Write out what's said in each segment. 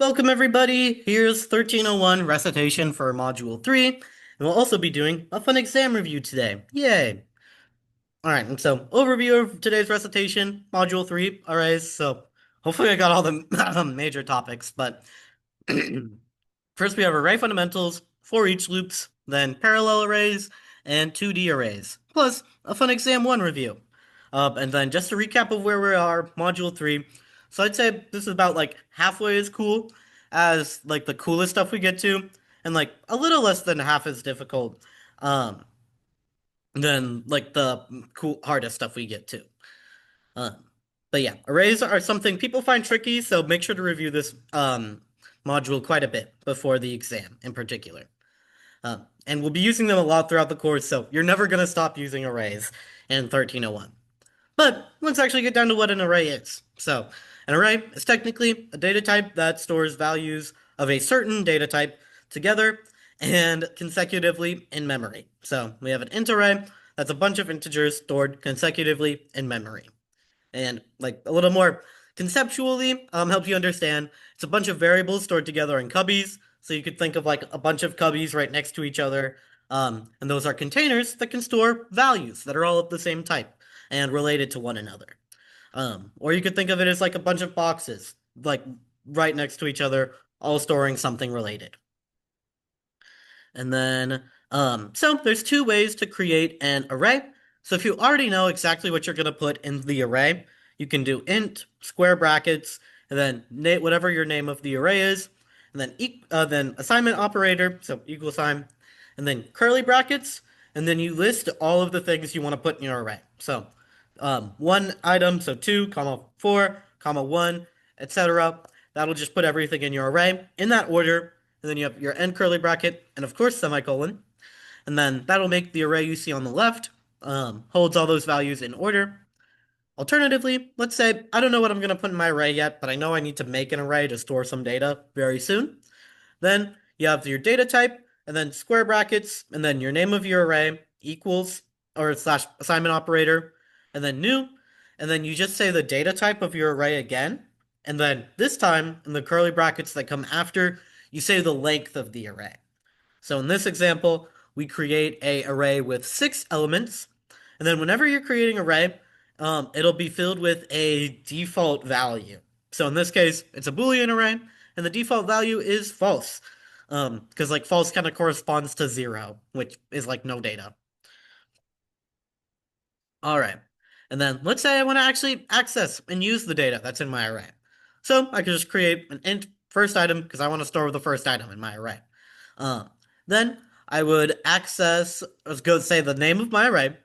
Welcome everybody, here's 1301 Recitation for Module 3, and we'll also be doing a fun exam review today. Yay! Alright, and so overview of today's recitation, Module 3 arrays, so hopefully I got all the major topics, but first we have array fundamentals, for each loops, then parallel arrays, and 2D arrays, plus a fun exam 1 review. And then just a recap of where we are, Module 3. So I'd say this is about like halfway as cool as like the coolest stuff we get to, and like a little less than half as difficult um, than like the cool hardest stuff we get to. Um, but yeah, arrays are something people find tricky, so make sure to review this module quite a bit before the exam in particular. And we'll be using them a lot throughout the course, so you're never going to stop using arrays in 1301. But let's actually get down to what an array is. So, an array is technically a data type that stores values of a certain data type together and consecutively in memory. So, we have an int array that's a bunch of integers stored consecutively in memory. And like a little more conceptually, help you understand, it's a bunch of variables stored together in cubbies. So you could think of like a bunch of cubbies right next to each other. And those are containers that can store values that are all of the same type and related to one another. Or you could think of it as like a bunch of boxes, like right next to each other, all storing something related. And then, so there's two ways to create an array. So if you already know exactly what you're going to put in the array, you can do int, square brackets, and then whatever your name of the array is, and then assignment operator, so equal sign, and then curly brackets, and then you list all of the things you want to put in your array. So one item, so 2, comma 4, comma 1, etc. That'll just put everything in your array in that order, and then you have your end curly bracket, and of course semicolon, and then that'll make the array you see on the left holds all those values in order. Alternatively, let's say I don't know what I'm going to put in my array yet, but I know I need to make an array to store some data very soon. Then you have your data type, and then square brackets, and then your name of your array equals or slash assignment operator, and then new, and then you just say the data type of your array again, and then this time in the curly brackets that come after, you say the length of the array. So in this example, we create a array with 6 elements, and then whenever you're creating an array, it'll be filled with a default value. So in this case, it's a Boolean array, and the default value is false. Because like false kind of corresponds to 0, which is like no data. All right. And then let's say I want to actually access and use the data that's in my array. So I can just create an int first item because I want to store the first item in my array. Then I would access, let's go say the name of my array,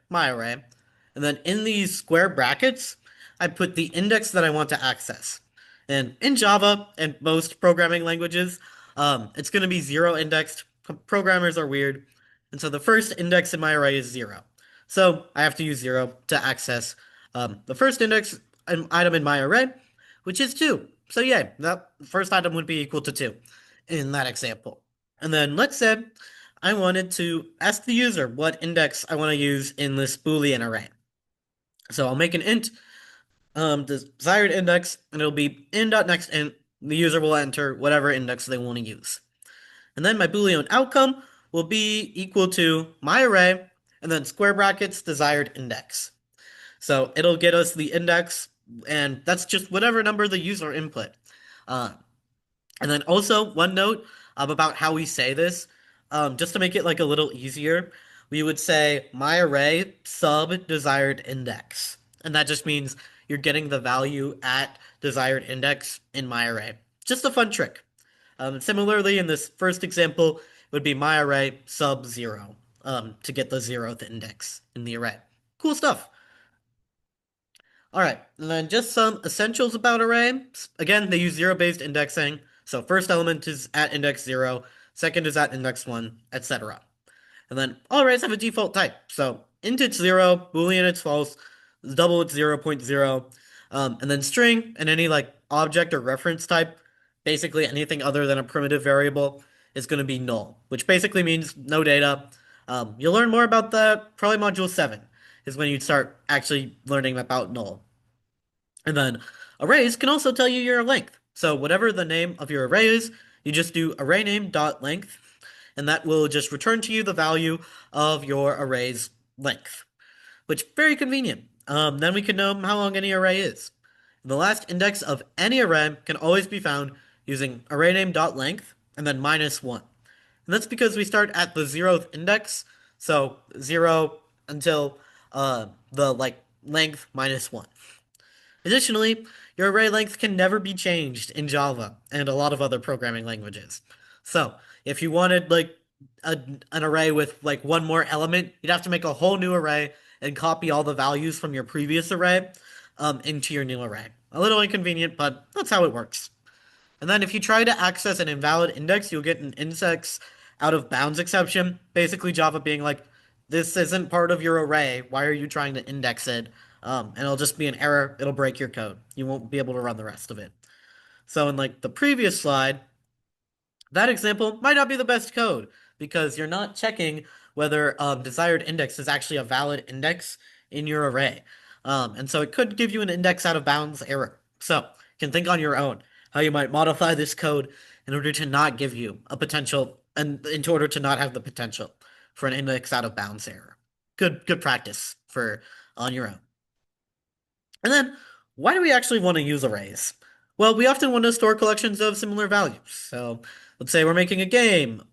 and then in these square brackets, I put the index that I want to access. And in Java and most programming languages, it's going to be 0 indexed. Programmers are weird. And so the first index in my array is 0. So I have to use 0 to access the first index item in my array, which is 2. So yeah, that first item would be equal to 2 in that example. And then let's say I wanted to ask the user what index I want to use in this Boolean array. So I'll make an int desired index, and it'll be in.nextInt. The user will enter whatever index they want to use. And then my Boolean outcome will be equal to my array, and then square brackets desired index. So it'll get us the index, and that's just whatever number the user input. And then also one note about how we say this, just to make it like a little easier, we would say my array sub desired index. And that just means you're getting the value at desired index in my array. Just a fun trick. Similarly, in this first example, it would be my array sub 0 to get the 0th index in the array. Cool stuff. All right, and then just some essentials about arrays. Again, they use 0-based indexing. So first element is at index 0, second is at index 1, etc. And then all arrays have a default type. So int it's 0, boolean it's false, double it's 0.0, and then string and any like object or reference type, basically anything other than a primitive variable, is going to be null, which basically means no data. You'll learn more about that probably module 7 is when you start actually learning about null. And then arrays can also tell you your length. So whatever the name of your array is, you just do array name dot length, and that will just return to you the value of your array's length, which very convenient. Then we can know how long any array is. The last index of any array can always be found using array name dot length and then -1. And that's because we start at the 0th index, so 0 until the length -1. Additionally, your array length can never be changed in Java and a lot of other programming languages. So, if you wanted an array with like one more element, you'd have to make a whole new array and copy all the values from your previous array into your new array. A little inconvenient, but that's how it works. And then if you try to access an invalid index, you'll get an index out of bounds exception. Basically, Java being like, this isn't part of your array. Why are you trying to index it? And it'll just be an error. It'll break your code. You won't be able to run the rest of it. So in like the previous slide, that example might not be the best code because you're not checking whether desired index is actually a valid index in your array. And so it could give you an index out of bounds error. So you can think on your own how you might modify this code in order to not give you a potential and in order to not have the potential for an index out of bounds error. Good practice for on your own. And then, why do we actually want to use arrays? Well, we often want to store collections of similar values. So, let's say we're making a game,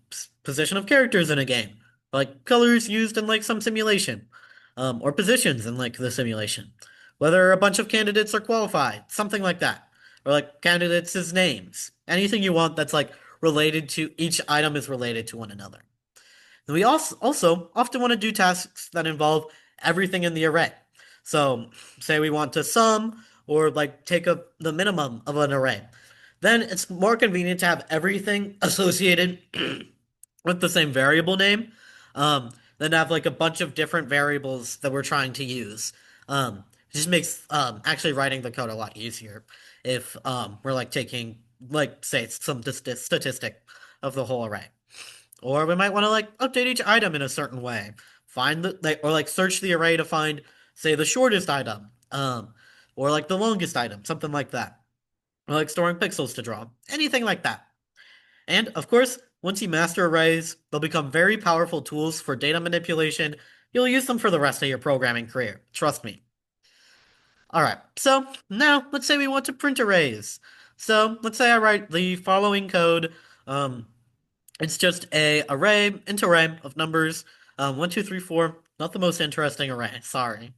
position of characters in a game, like colors used in like some simulation, or positions in like the simulation, whether a bunch of candidates are qualified, something like that, or like candidates' names, anything you want that's like related to each item is related to one another. And we also often want to do tasks that involve everything in the array. So, say we want to sum or like take the minimum of an array. Then it's more convenient to have everything associated with the same variable name than have like a bunch of different variables that we're trying to use. It just makes actually writing the code a lot easier if we're like taking like say some statistic of the whole array. Or we might want to like update each item in a certain way. Find the like or like search the array to find, say, the shortest item, or like the longest item, something like that. Or like storing pixels to draw. Anything like that. And of course, once you master arrays, they'll become very powerful tools for data manipulation. You'll use them for the rest of your programming career. Trust me. Alright, so now let's say we want to print arrays. So let's say I write the following code. It's just a array, int array of numbers, 1, 2, 3, 4. Not the most interesting array, sorry.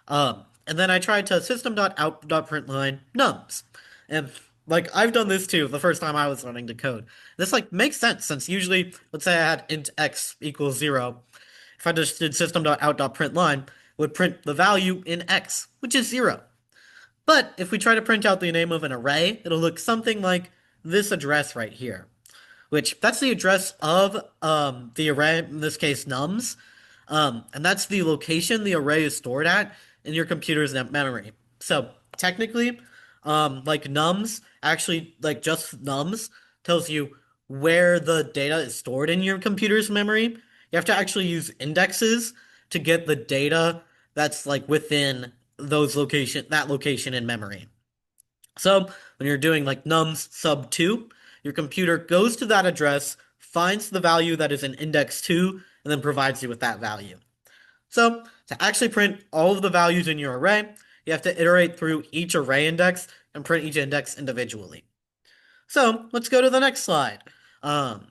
And then I tried to system.out.println nums. And like I've done this too the first time I was learning to code. This like makes sense since usually, let's say I had int x equals 0. If I just did system.out.println, it would print the value in x, which is 0. But if we try to print out the name of an array, it'll look something like this address right here, which that's the address of the array, in this case nums, and that's the location the array is stored at in your computer's memory. So technically, like nums, actually like just nums tells you where the data is stored in your computer's memory. You have to actually use indexes to get the data that's like within that location in memory. So when you're doing like nums sub 2, your computer goes to that address, finds the value that is in index 2, and then provides you with that value. So to actually print all of the values in your array, you have to iterate through each array index and print each index individually. So let's go to the next slide. Um,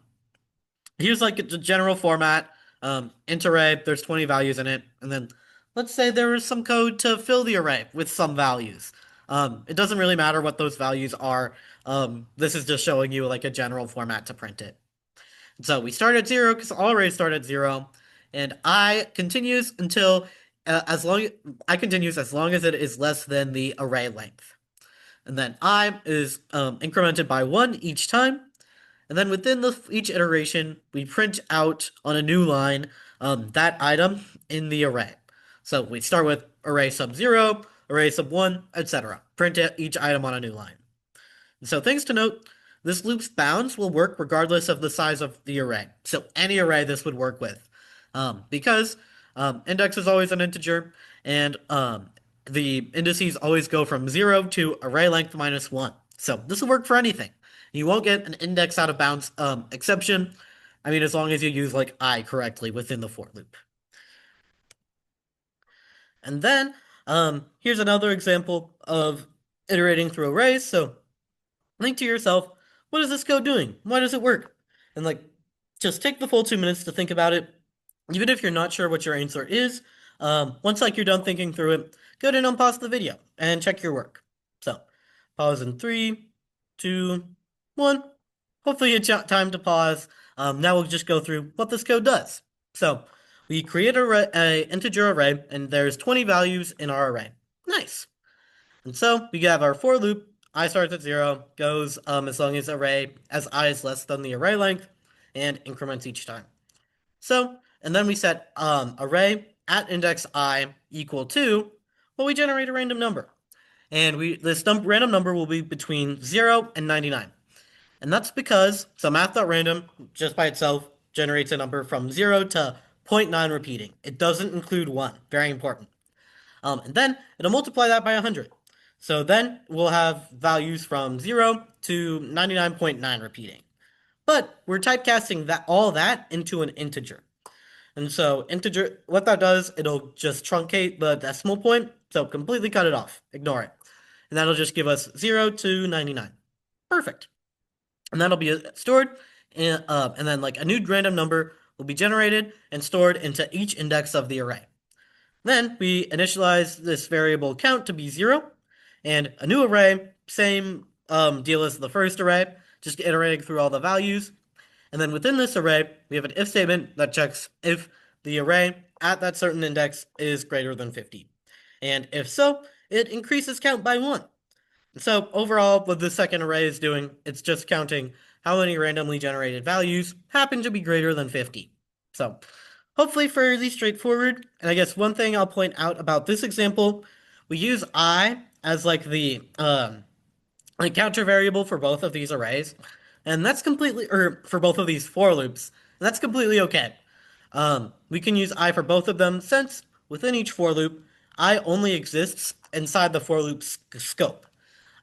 Here's like the general format. Int array, there's 20 values in it, and then let's say there is some code to fill the array with some values. It doesn't really matter what those values are. This is just showing you like a general format to print it. So we start at 0 because all arrays start at 0, and I continues until I continues as long as it is less than the array length. And then I is incremented by 1 each time. And then within each iteration, we print out on a new line that item in the array. So we start with array sub 0, array sub 1, etc. Print each item on a new line. And so things to note, this loop's bounds will work regardless of the size of the array. So any array this would work with. Because index is always an integer, and the indices always go from 0 to array length -1. So this will work for anything. You won't get an index out of bounds exception. I mean, as long as you use like I correctly within the for loop. And then here's another example of iterating through arrays. So think to yourself, what is this code doing? Why does it work? And like, just take the full 2 minutes to think about it. Even if you're not sure what your answer is, once like you're done thinking through it, go ahead and unpause the video and check your work. So, pause in 3, 2, 1. Hopefully it's time to pause. Now we'll just go through what this code does. So, we create a integer array, and there's 20 values in our array. Nice. And so we have our for loop. I starts at 0, goes as long as I is less than the array length, and increments each time. So, and then we set array at index I equal to, well, we generate a random number. And this random number will be between 0 and 99. And that's because so math.random just by itself generates a number from 0 to zero point 0.9 repeating. It doesn't include 1. Very important. And then it'll multiply that by 100. So then we'll have values from 0 to 99.9 repeating. But we're typecasting all that into an integer. And so integer, what that does, it'll just truncate the decimal point, so completely cut it off, ignore it. And that'll just give us 0 to 99. Perfect. And that'll be stored, and then like a new random number will be generated and stored into each index of the array. Then we initialize this variable count to be 0, and a new array, same deal as the first array, just iterating through all the values. And then within this array, we have an if statement that checks if the array at that certain index is greater than 50. And if so, it increases count by 1. So overall, what the second array is doing, it's just counting how many randomly generated values happen to be greater than 50. So hopefully fairly straightforward. And I guess one thing I'll point out about this example, we use I as like the counter variable for both of these arrays. And that's completely, or for both of these for loops, and that's completely okay. We can use I for both of them since within each for loop, I only exists inside the for loop scope.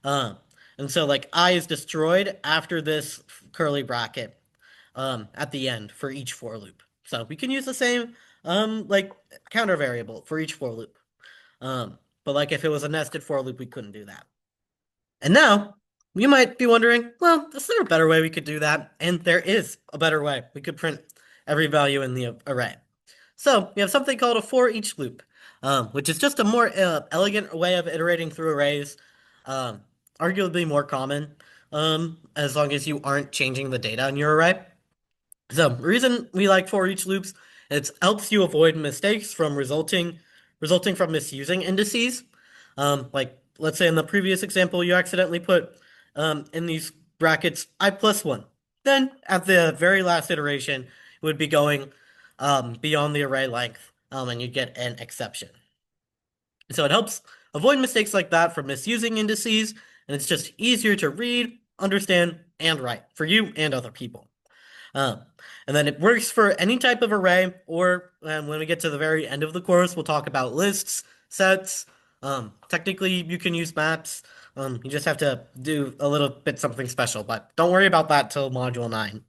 Um, and so like I is destroyed after this curly bracket at the end for each for loop. So we can use the same like counter variable for each for loop. But like if it was a nested for loop, we couldn't do that. And now you might be wondering, well, is there a better way we could do that? And there is a better way. We could print every value in the array. So we have something called a for each loop, which is just a more elegant way of iterating through arrays, um, arguably more common, as long as you aren't changing the data in your array. So the reason we like for each loops, it helps you avoid mistakes from resulting from misusing indices. Like let's say in the previous example, you accidentally put in these brackets I plus 1. Then at the very last iteration, it would be going beyond the array length, and you get an exception. So it helps avoid mistakes like that from misusing indices, and it's just easier to read, understand, and write for you and other people. Um, and then it works for any type of array, or when we get to the very end of the course, we'll talk about lists, sets. Technically, you can use maps. You just have to do a little bit something special, but don't worry about that till Module 9.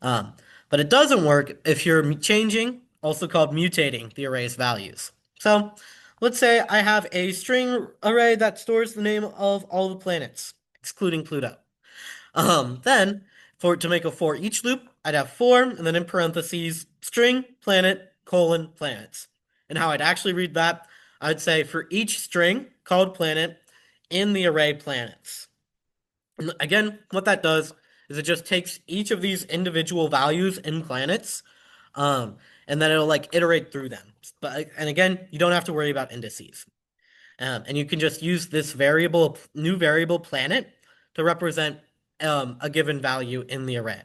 Um, but it doesn't work if you're changing, also called mutating, the array's values. So let's say I have a string array that stores the name of all the planets, excluding Pluto. Then to make a for each loop, I'd have for, and then in parentheses, string, planet, colon, planets. And how I'd actually read that, I'd say for each string called planet in the array planets. And again, what that does is it just takes each of these individual values in planets, and then it'll like iterate through them. But and again, you don't have to worry about indices. And you can just use this new variable planet to represent a given value in the array.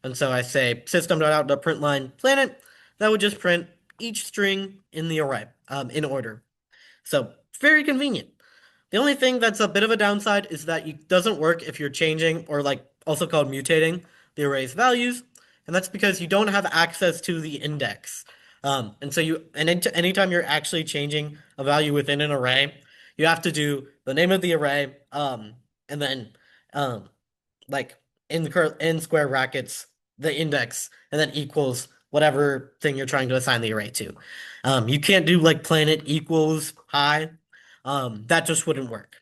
And so I say system.out.println planet, that would just print each string in the array in order. So very convenient. The only thing that's a bit of a downside is that it doesn't work if you're changing or like also called mutating the array's values, and that's because you don't have access to the index. And so anytime you're actually changing a value within an array, you have to do the name of the array, and then um, like in square brackets the index and then equals whatever thing you're trying to assign the array to. You can't do like planet equals high. That just wouldn't work.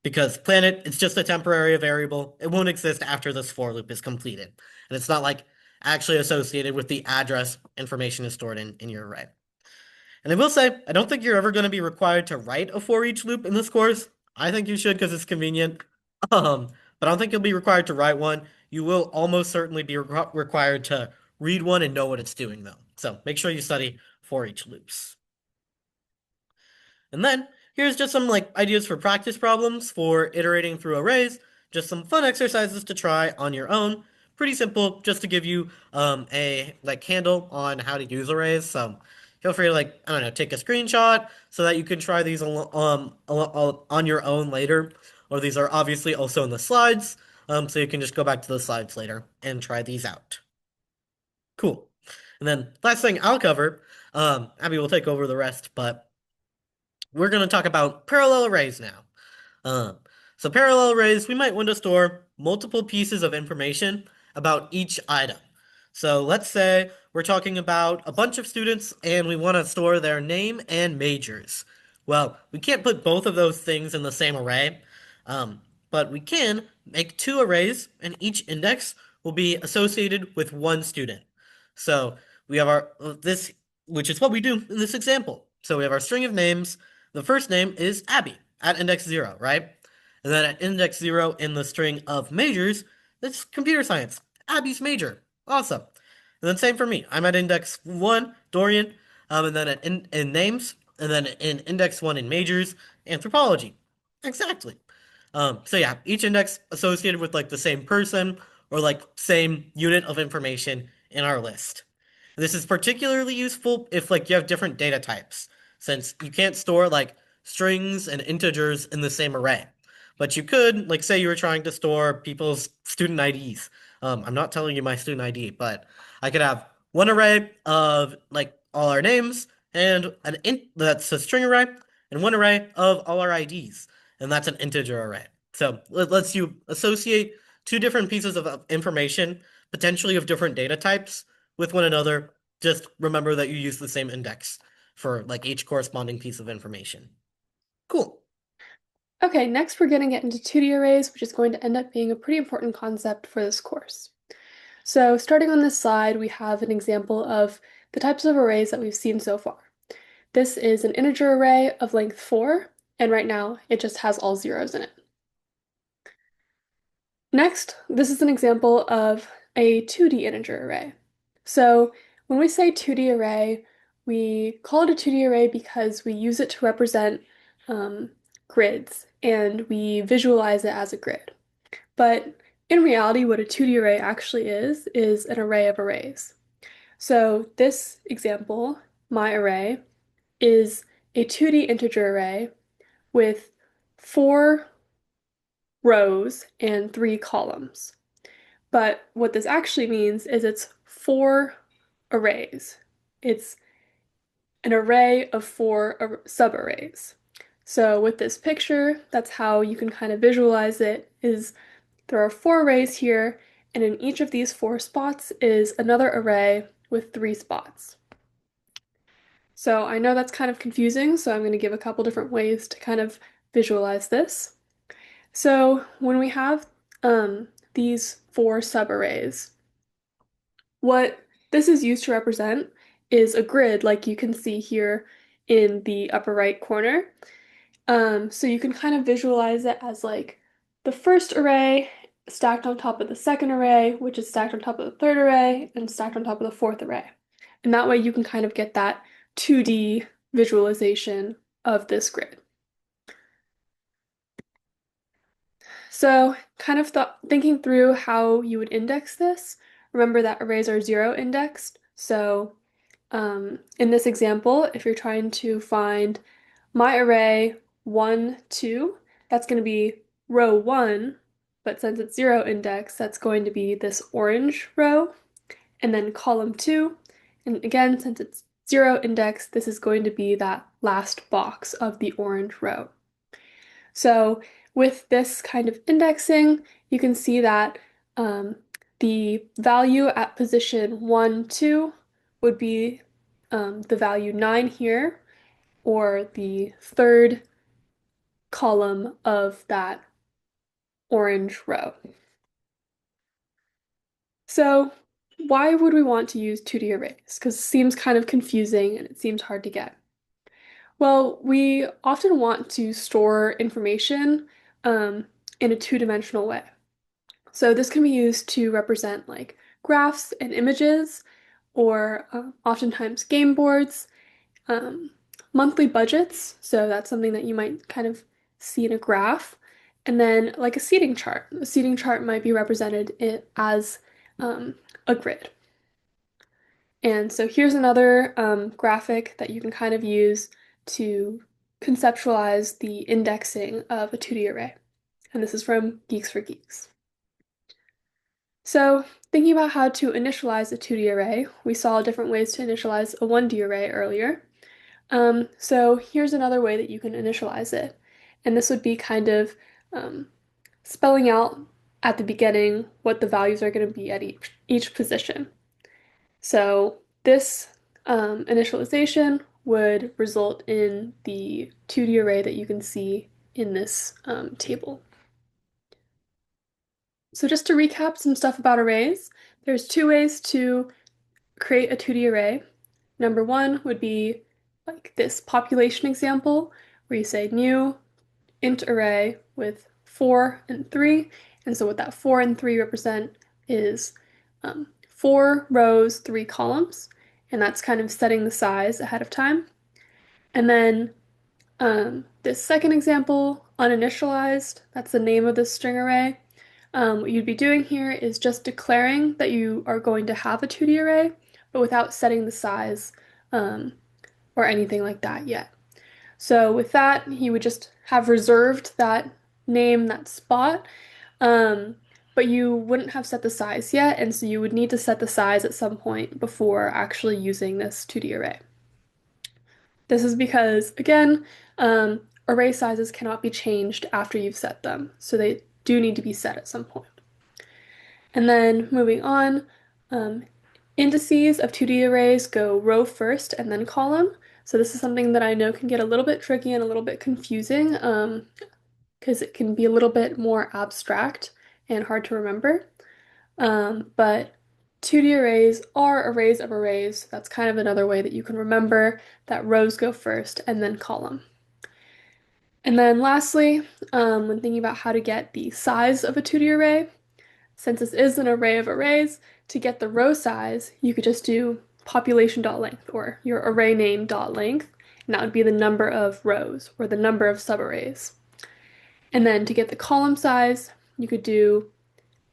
Because planet, it's just a temporary variable. It won't exist after this for loop is completed. And it's not like actually associated with the address information is stored in your array. And I will say, I don't think you're ever going to be required to write a for each loop in this course. I think you should because it's convenient. But I don't think you'll be required to write one. You will almost certainly be required to read one and know what it's doing, though. So make sure you study for each loops. And then here's just some like ideas for practice problems for iterating through arrays. Just some fun exercises to try on your own. Pretty simple, just to give you a like handle on how to use arrays. So feel free to like I don't know, take a screenshot so that you can try these on your own later. Or these are obviously also in the slides, so you can just go back to the slides later and try these out. Cool. And then last thing I'll cover, Abby will take over the rest, but we're going to talk about parallel arrays now. Um, so parallel arrays, we might want to store multiple pieces of information about each item. So let's say we're talking about a bunch of students and we want to store their name and majors. Well, we can't put both of those things in the same array, but we can make two arrays and each index will be associated with one student. So we have our this, which is what we do in this example. So we have our string of names. The first name is Abby at index 0, right? And then at index 0 in the string of majors, that's computer science. Abby's major. Awesome. And then same for me. I'm at index 1, Dorian, and then in names, and then in index 1 in majors, anthropology. Exactly. So yeah, each index associated with like the same person or like same unit of information in our list. This is particularly useful if like you have different data types, since you can't store like strings and integers in the same array. But you could, like say you were trying to store people's student IDs. I'm not telling you my student ID, but I could have one array of like all our names and an int that's a string array, and one array of all our IDs, and that's an integer array. So it lets you associate two different pieces of information, potentially of different data types, with one another. Just remember that you use the same index for like each corresponding piece of information. Cool. Okay, next we're going to get into 2D arrays, which is going to end up being a pretty important concept for this course. So starting on this slide, we have an example of the types of arrays that we've seen so far. This is an integer array of length 4, and right now it just has all zeros in it. Next, this is an example of a 2D integer array. So when we say 2D array, we call it a 2D array because we use it to represent grids, and we visualize it as a grid. But in reality, what a 2D array actually is an array of arrays. So this example, my array, is a 2D integer array with 4 rows and 3 columns. But what this actually means is it's 4 arrays. It's an array of 4 subarrays. So with this picture, that's how you can kind of visualize it, is there are 4 arrays here, and in each of these 4 spots is another array with 3 spots. So I know that's kind of confusing, so I'm going to give a couple different ways to kind of visualize this. So when we have these 4 subarrays, what this is used to represent is a grid like you can see here in the upper right corner. So you can kind of visualize it as like the first array stacked on top of the second array, which is stacked on top of the third array, and stacked on top of the fourth array. And that way you can kind of get that 2D visualization of this grid. So kind of thinking through how you would index this, remember that arrays are 0 indexed. So in this example, if you're trying to find my array 1, 2, that's going to be row 1, but since it's 0 index, that's going to be this orange row, and then column 2, and again, since it's 0 index, this is going to be that last box of the orange row. So with this kind of indexing, you can see that um, the value at position 1, 2 would be the value 9 here, or the third column of that orange row. So why would we want to use 2D arrays? Because it seems kind of confusing and it seems hard to get. Well, we often want to store information um, in a two-dimensional way. So this can be used to represent like graphs and images, or oftentimes game boards, um, monthly budgets. So that's something that you might kind of see in a graph. And then like a seating chart. A seating chart might be represented as um, a grid. And so here's another graphic that you can kind of use to conceptualize the indexing of a 2D array. And this is from Geeks for Geeks. So thinking about how to initialize a 2D array, we saw different ways to initialize a 1D array earlier. So here's another way that you can initialize it. And this would be kind of um, spelling out at the beginning what the values are going to be at each position. So this initialization would result in the 2D array that you can see in this table. So just to recap some stuff about arrays, there's two ways to create a 2D array. Number one would be like this population example, where you say new int array with 4 and 3. And so what that 4 and 3 represent is 4 rows, 3 columns. And that's kind of setting the size ahead of time. And then this second example, uninitialized, that's the name of this string array. What you'd be doing here is just declaring that you are going to have a 2D array, but without setting the size or anything like that yet. So with that, he would just have reserved that name, that spot, um, but you wouldn't have set the size yet, and so you would need to set the size at some point before actually using this 2D array. This is because, again, array sizes cannot be changed after you've set them, so they do need to be set at some point. And then moving on, um, indices of 2D arrays go row first and then column. So this is something that I know can get a little bit tricky and a little bit confusing because it can be a little bit more abstract and hard to remember. But 2D arrays are arrays of arrays. That's kind of another way that you can remember that rows go first and then column. And then lastly, when thinking about how to get the size of a 2D array, since this is an array of arrays, to get the row size, you could just do population.length or your array name.length, and that would be the number of rows or the number of subarrays. And then to get the column size, you could do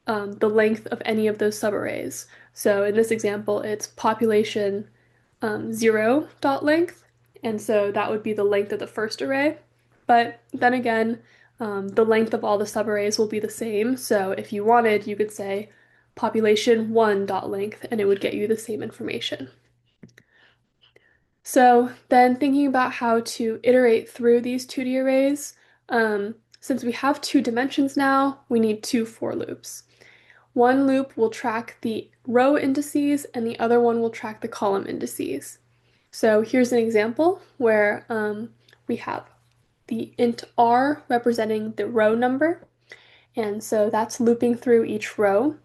the length of any of those subarrays. So in this example, it's population 0.length, and so that would be the length of the first array. But then again, the length of all the subarrays will be the same. So if you wanted, you could say population 1.length, and it would get you the same information. So then thinking about how to iterate through these 2D arrays, since we have 2 dimensions now, we need 2 for loops. One loop will track the row indices and the other one will track the column indices. So here's an example where we have the int r representing the row number. And so that's looping through each row,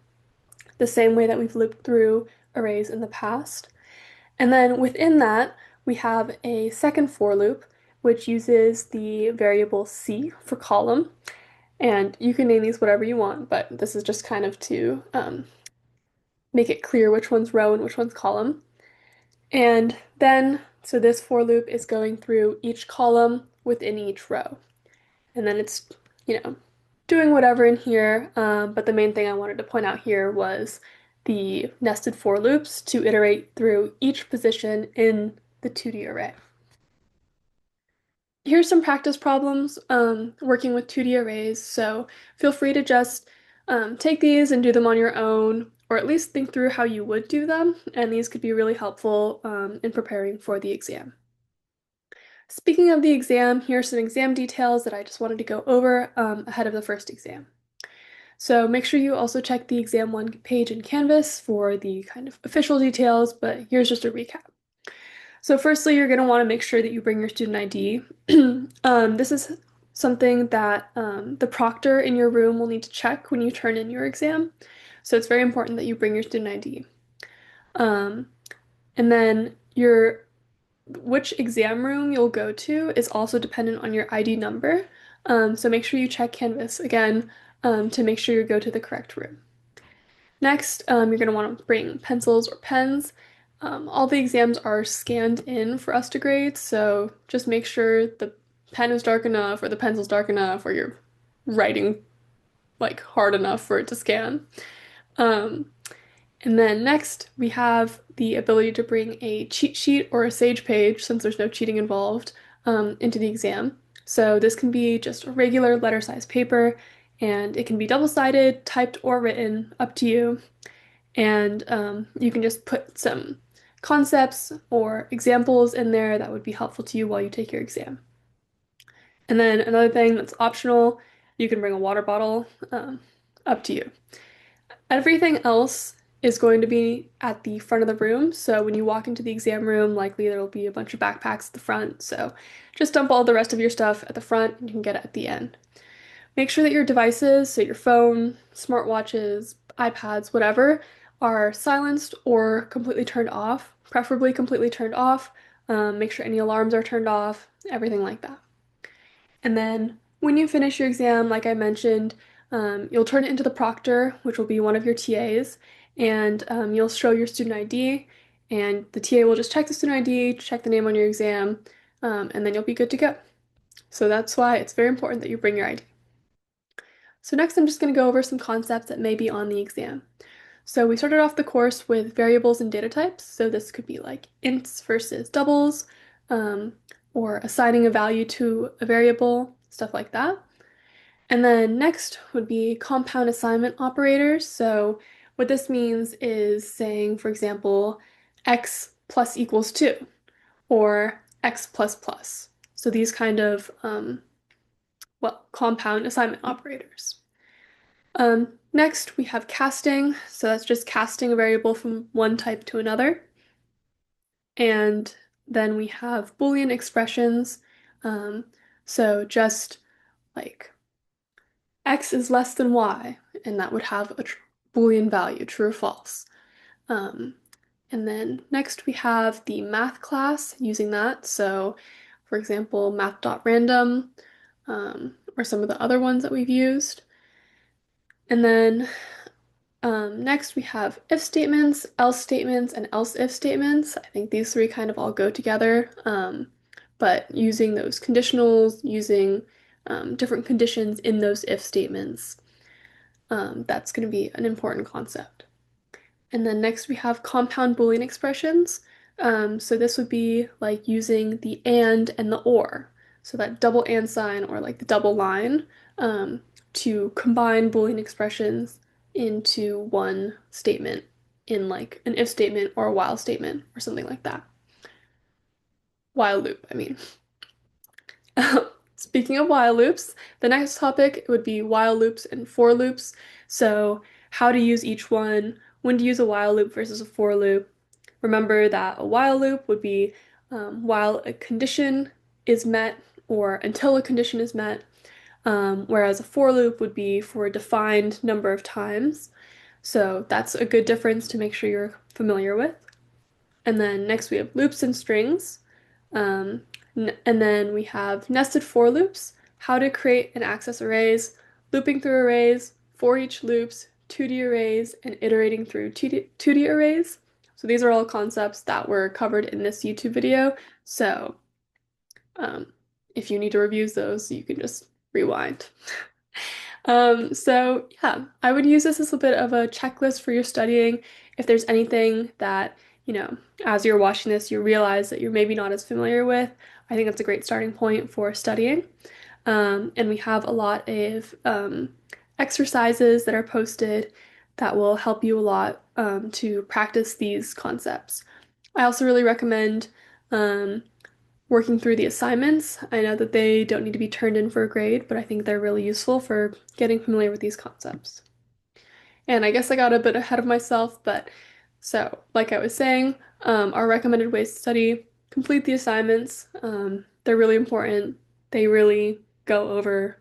the same way that we've looped through arrays in the past. And then within that, we have a second for loop, which uses the variable c for column. And you can name these whatever you want, but this is just kind of to make it clear which one's row and which one's column. And then, so this for loop is going through each column within each row. And then it's, doing whatever in here. But the main thing I wanted to point out here was the nested for loops to iterate through each position in the 2D array. Here's some practice problems working with 2D arrays, so feel free to just take these and do them on your own, or at least think through how you would do them, and these could be really helpful in preparing for the exam. Speaking of the exam, here are some exam details that I just wanted to go over ahead of the first exam. So make sure you also check the exam one page in Canvas for the kind of official details, but here's just a recap. So firstly, you're going to want to make sure that you bring your student ID. This is something that the proctor in your room will need to check when you turn in your exam. So it's very important that you bring your student ID. Um, and then your which exam room you'll go to is also dependent on your ID number. So make sure you check Canvas again to make sure you go to the correct room. Next, you're going to want to bring pencils or pens. All the exams are scanned in for us to grade, so just make sure the pen is dark enough or the pencil's dark enough or you're writing like hard enough for it to scan. Um, and then next, we have the ability to bring a cheat sheet or a Sage page, since there's no cheating involved, into the exam. So this can be just a regular letter size paper, and it can be double-sided, typed, or written, up to you. And you can just put some concepts or examples in there that would be helpful to you while you take your exam. And then another thing that's optional, you can bring a water bottle, up to you. Everything else is going to be at the front of the room. So when you walk into the exam room, likely there will be a bunch of backpacks at the front. So just dump all the rest of your stuff at the front and you can get it at the end. Make sure that your devices, so your phone, smartwatches, iPads, whatever, are silenced or completely turned off, preferably completely turned off. Make sure any alarms are turned off, everything like that. And then when you finish your exam, like I mentioned, you'll turn it into the proctor, which will be one of your TAs, and you'll show your student ID, and the TA will just check the student ID, check the name on your exam, and then you'll be good to go. So that's why it's very important that you bring your ID. So next I'm just going to go over some concepts that may be on the exam. So we started off the course with variables and data types. So this could be like ints versus doubles, um, or assigning a value to a variable, stuff like that. And then next would be compound assignment operators. So what this means is saying, for example, x plus equals 2 or x plus plus. So these kind of, compound assignment operators. Next, we have casting. So that's just casting a variable from one type to another. And then we have Boolean expressions. Um, so just like x is less than y, and that would have a Boolean value, true or false. Um, and then next we have the math class using that. So, for example, math.random, or some of the other ones that we've used. And then next, we have if statements, else statements, and else if statements. I think these three kind of all go together, but using those conditionals, using different conditions in those if statements, that's going to be an important concept. And then next, we have compound Boolean expressions. So this would be like using the and the or. So that double and sign or like the double line to combine Boolean expressions into one statement in like an if statement or a while statement or something like that. While loop, I mean. Speaking of while loops, the next topic would be while loops and for loops. So how to use each one, when to use a while loop versus a for loop. Remember that a while loop would be while a condition is met or until a condition is met, whereas a for loop would be for a defined number of times. So that's a good difference to make sure you're familiar with. And then next we have loops and strings. Um, and then we have nested for loops, how to create and access arrays, looping through arrays, for each loops, 2D arrays, and iterating through 2D arrays. So these are all concepts that were covered in this YouTube video. So if you need to review those, you can just rewind. So yeah, I would use this as a bit of a checklist for your studying. If there's anything that, as you're watching this, you realize that you're maybe not as familiar with, I think that's a great starting point for studying. And we have a lot of exercises that are posted that will help you a lot to practice these concepts. I also really recommend um, working through the assignments. I know that they don't need to be turned in for a grade, but I think they're really useful for getting familiar with these concepts. And I guess I got a bit ahead of myself, but so, like I was saying, our recommended ways to study, complete the assignments. They're really important. They really go over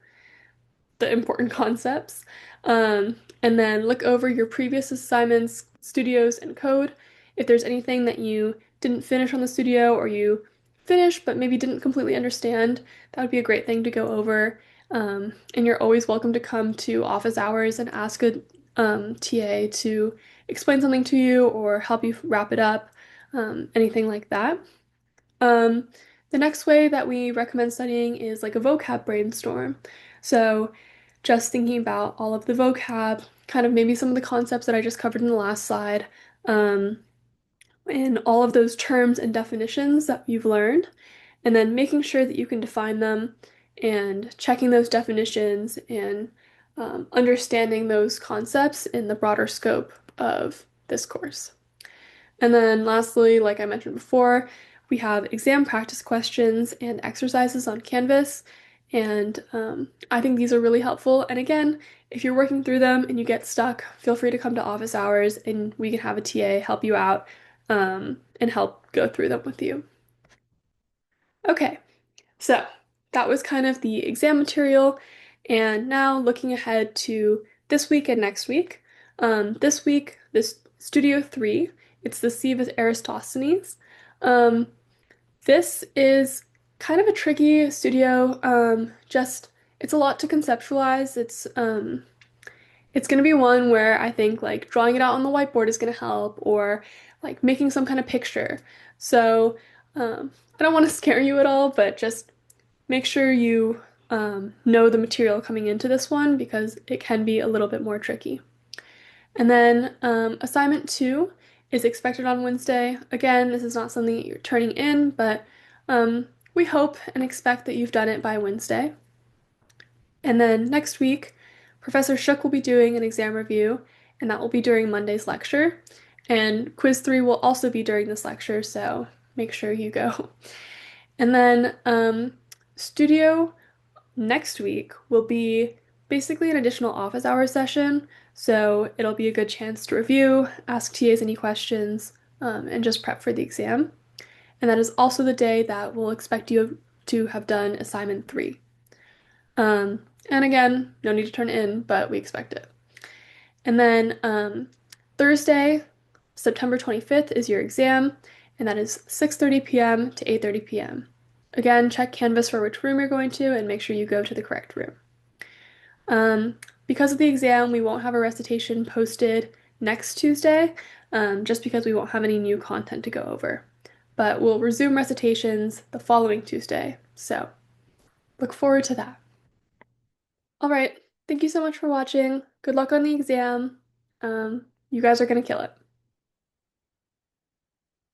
the important concepts. And then look over your previous assignments, studios, and code. If there's anything that you didn't finish on the studio or you finished but maybe didn't completely understand, that would be a great thing to go over. And you're always welcome to come to office hours and ask a TA to explain something to you or help you wrap it up, anything like that. Um, the next way that we recommend studying is like a vocab brainstorm. So, just thinking about all of the vocab, kind of maybe some of the concepts that I just covered in the last slide, um, and all of those terms and definitions that you've learned, and then making sure that you can define them and checking those definitions and understanding those concepts in the broader scope of this course. And then lastly, like I mentioned before, we have exam practice questions and exercises on Canvas. And I think these are really helpful. And again, if you're working through them and you get stuck, feel free to come to office hours and we can have a TA help you out and help go through them with you. Okay, so that was kind of the exam material. And now looking ahead to this week and next week. This week, this Studio 3, it's the Sieve of Eratosthenes. Um, this is kind of a tricky studio. Just it's a lot to conceptualize. It's gonna be one where I think like drawing it out on the whiteboard is gonna help, or like making some kind of picture. So I don't want to scare you at all, but just make sure you know the material coming into this one because it can be a little bit more tricky. And then assignment two is expected on Wednesday. Again, this is not something that you're turning in, but we hope and expect that you've done it by Wednesday. And then next week, Professor Shook will be doing an exam review, and that will be during Monday's lecture. And quiz three will also be during this lecture, so make sure you go. And then studio next week will be basically an additional office hours session. So it'll be a good chance to review, ask TAs any questions, and just prep for the exam. And that is also the day that we'll expect you to have done assignment three. And again, no need to turn it in, but we expect it. And then Thursday, September 25th is your exam, and that is 6:30 p.m. to 8:30 p.m. Again, check Canvas for which room you're going to and make sure you go to the correct room. Because of the exam, we won't have a recitation posted next Tuesday, just because we won't have any new content to go over. But we'll resume recitations the following Tuesday, so look forward to that. All right, thank you so much for watching. Good luck on the exam. You guys are gonna kill it.